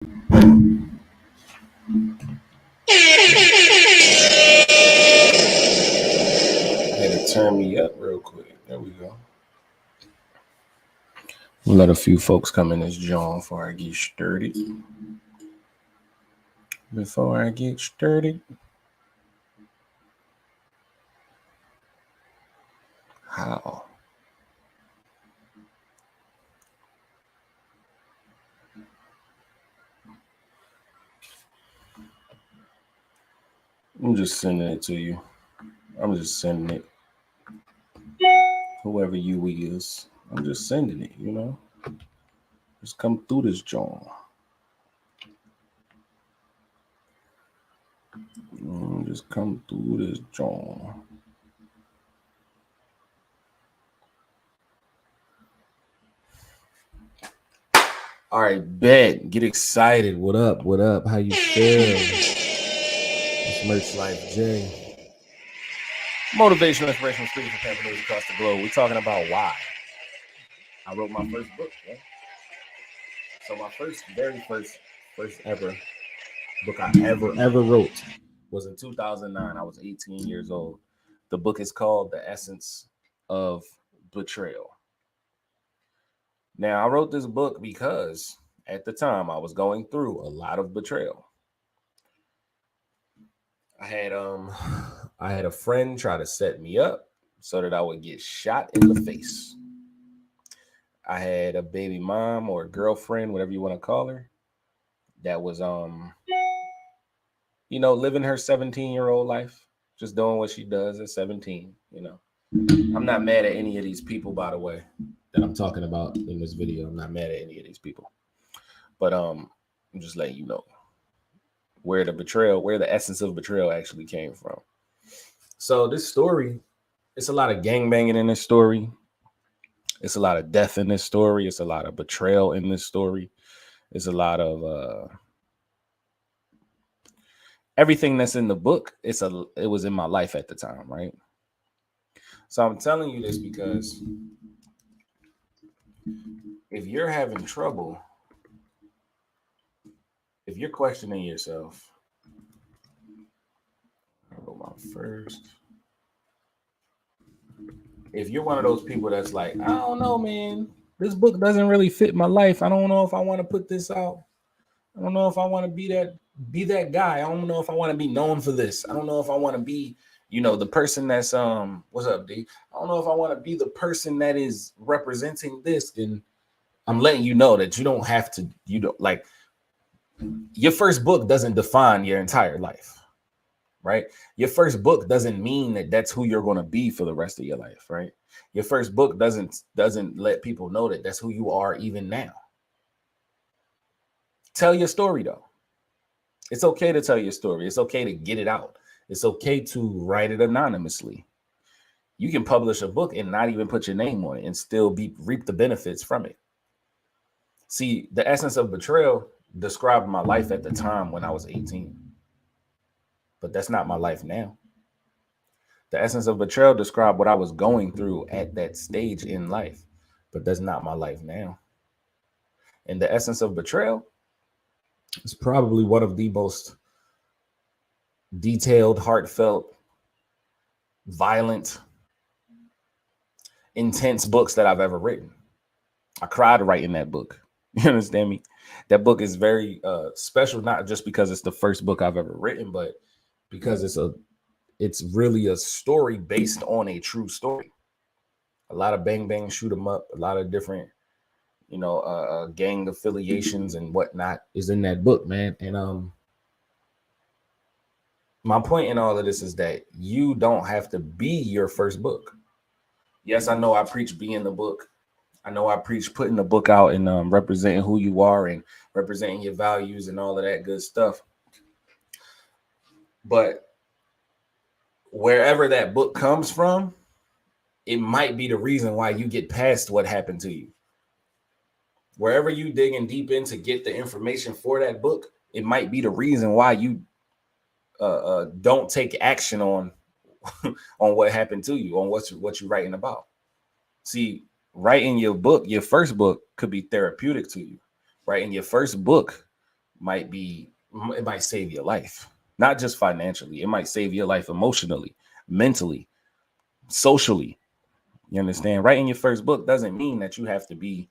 Had to turn me up real quick. There we go. We'll let a few folks come in as John before I get started. Before I get started, how? I'm just sending it to you. I'm just sending it. Whoever you is, I'm just sending it, you know? Just come through this John. Just come through this John. All right, bet. Get excited. What up? What up? How you feel? It's Merch Life J. Motivational, inspirational speakers from Tampa News across the globe. We're talking about why. I wrote my first book, right? So my very first ever book I ever wrote was in 2009. I was 18 years old. The book is called The Essence of Betrayal. Now, I wrote this book because at the time I was going through a lot of betrayal. I had a friend try to set me up so that I would get shot in the face. I had a baby mom or a girlfriend, whatever you want to call her, that was living her 17-year-old life, just doing what she does at 17, I'm not mad at any of these people, by the way, that I'm talking about in this video. I'm not mad at any of these people. But I'm just letting you know where the essence of betrayal actually came from. So this story, it's a lot of gangbanging in this story. It's a lot of death in this story. It's a lot of betrayal in this story. It's a lot of everything that's in the book. It was in my life at the time, right? So I'm telling you this because if you're having trouble, if you're questioning yourself, I'll go my first. If you're one of those people that's like, I don't know, man, this book doesn't really fit my life. I don't know if I want to put this out. I don't know if I want to be that guy. I don't know if I want to be known for this. I don't know if I want to be, the person that's what's up, D? I don't know if I want to be the person that is representing this. And I'm letting you know that you don't have to, your first book doesn't define your entire life. Right? Your first book doesn't mean that that's who you're going to be for the rest of your life, right? Your first book doesn't let people know that that's who you are even now. Tell your story though. It's okay to tell your story. It's okay to get it out. It's okay to write it anonymously. You can publish a book and not even put your name on it and still reap the benefits from it. See, the essence of betrayal described my life at the time when I was 18. But that's not my life now. The essence of betrayal described what I was going through at that stage in life, but that's not my life now. And the essence of betrayal is probably one of the most detailed, heartfelt, violent, intense books that I've ever written. I cried writing that book. You understand me? That book is very special, not just because it's the first book I've ever written, but because it's really a story based on a true story. A lot of bang bang shoot 'em up, a lot of different, gang affiliations and whatnot is in that book, man. And my point in all of this is that you don't have to be your first book. Yes, I know I preach being the book. I know I preach putting the book out and representing who you are and representing your values and all of that good stuff. But wherever that book comes from, it might be the reason why you get past what happened to you. Wherever you digging deep in to get the information for that book, it might be the reason why you don't take action on on what happened to you, on what you're writing about. See, writing your book, your first book, could be therapeutic to you. Writing your first book it might save your life, not just financially. It might save your life emotionally, mentally, socially. You understand? Writing your first book doesn't mean that you have to be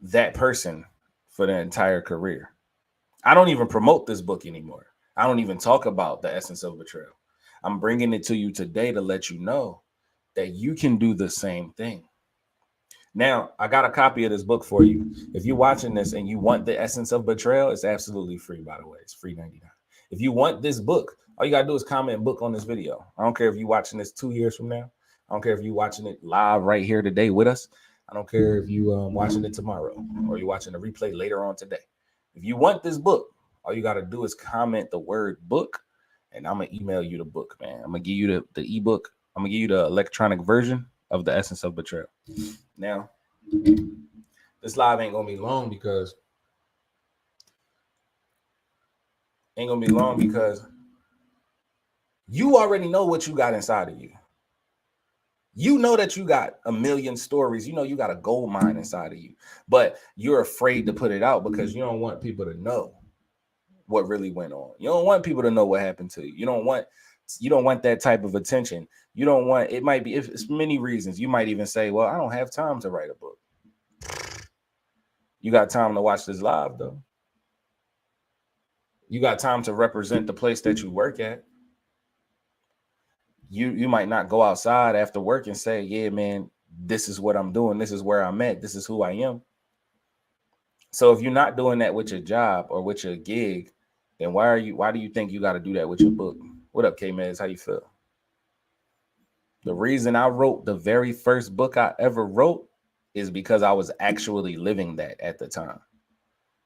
that person for the entire career. I don't even promote this book anymore. I don't even talk about The Essence of Betrayal. I'm bringing it to you today to let you know that you can do the same thing. Now, I got a copy of this book for you. If you're watching this and you want The Essence of Betrayal, it's absolutely free, by the way. It's free 99. If you want this book, all you got to do is comment book on this video. I don't care if you're watching this 2 years from now. I don't care if you're watching it live right here today with us. I don't care if you watching it tomorrow or you're watching the replay later on today. If you want this book, all you got to do is comment the word book, and I'm going to email you the book, man. I'm going to give you the ebook. I'm going to give you the electronic version of The Essence of Betrayal. Now, this live ain't going to be long because you already know what you got inside of you. You know that you got a million stories. You know you got a gold mine inside of you, but you're afraid to put it out because you don't want people to know what really went on. You don't want people to know what happened to you. You don't want that type of attention. You don't want, it might be, it's many reasons. You might even say, well, I don't have time to write a book. You got time to watch this live though. You got time to represent the place that you work at. You might not go outside after work and say, yeah, man, this is what I'm doing. This is where I'm at. This is who I am. So if you're not doing that with your job or with your gig, then why do you think you got to do that with your book? What up, K-Mez? How you feel? The reason I wrote the very first book I ever wrote is because I was actually living that at the time.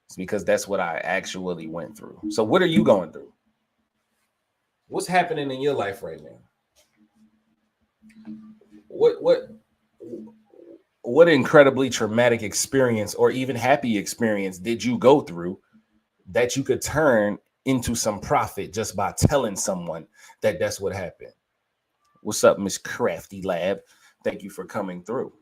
It's because that's what I actually went through. So what are you going through? What's happening in your life right now? What incredibly traumatic experience or even happy experience did you go through that you could turn into some profit just by telling someone that that's what happened? What's up, Miss Crafty Lab? Thank you for coming through.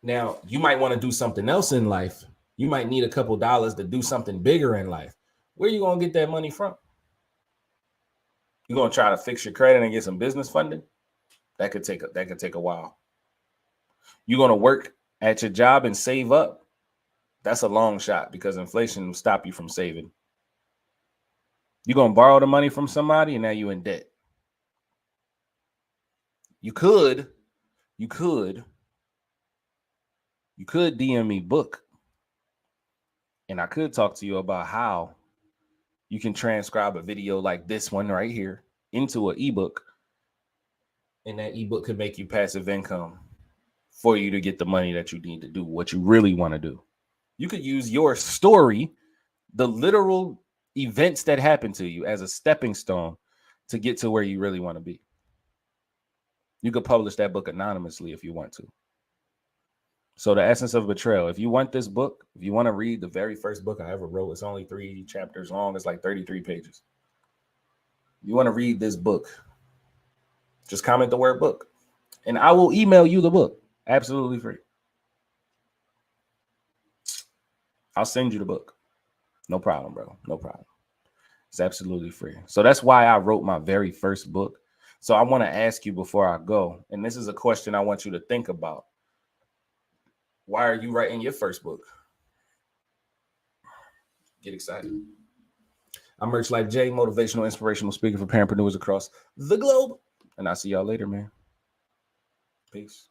Now, you might want to do something else in life. You might need a couple dollars to do something bigger in life. Where are you going to get that money from? You're going to try to fix your credit and get some business funding? That could take a while. You're going to work at your job and save up? That's a long shot because inflation will stop you from saving. You're going to borrow the money from somebody and now you're in debt. You could DM me book and I could talk to you about how you can transcribe a video like this one right here into an ebook, and that ebook could make you passive income for you to get the money that you need to do what you really want to do. You could use your story, the literal events that happened to you, as a stepping stone to get to where you really want to be. You could publish that book anonymously if you want to. So The Essence of Betrayal. If you want this book, if you want to read the very first book I ever wrote, it's only 3 chapters long. It's like 33 pages. You want to read this book, just comment the word book and I will email you the book absolutely free. I'll send you the book. No problem, bro. No problem. It's absolutely free. So that's why I wrote my very first book. So I want to ask you before I go, and this is a question I want you to think about. Why are you writing your first book? Get excited. I'm Merch Life J, motivational, inspirational speaker for parentpreneurs across the globe. And I'll see y'all later, man. Peace.